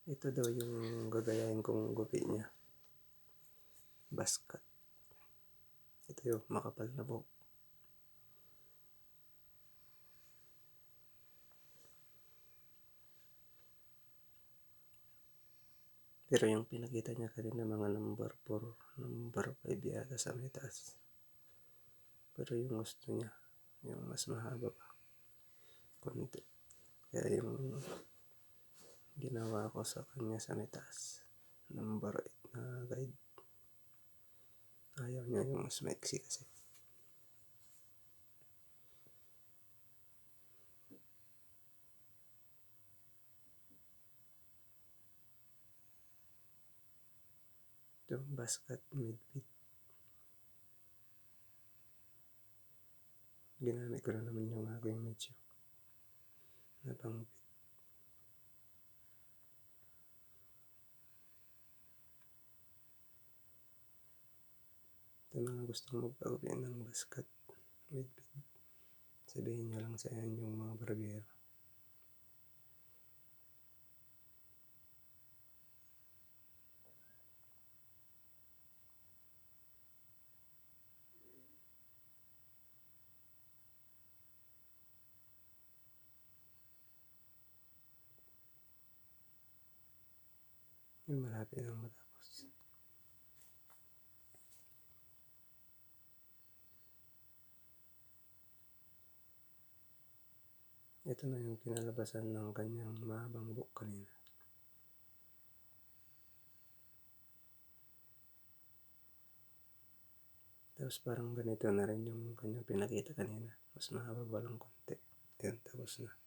Ito daw yung gagayahin kong gupi niya. Baskat. Ito yung makapal na buhok. Pero yung pinakita niya kanina mga number 4, number 5 yata sa may taas. Pero yung gusto niya, yung mas mahaba pa. Konti. Kaya yung ginawa ko sa kanya sa may taas. Number 8 na guide. Ayaw niya yung mas maiksi kasi. Ito, basket midpit. Ginamit ko na naman yung aking medyo napangpit. Ito mga gustong magpagupit ng basket midpit. Sabihin nyo lang sa yung mga barbero. Yung malapit nang matapos. Ito na yung kinalabasan ng kanyang mahabang buhok kanina. Tapos parang ganito na rin yung kanyang pinakita kanina. Mas mahaba ba lang konti. Ayan, tapos na.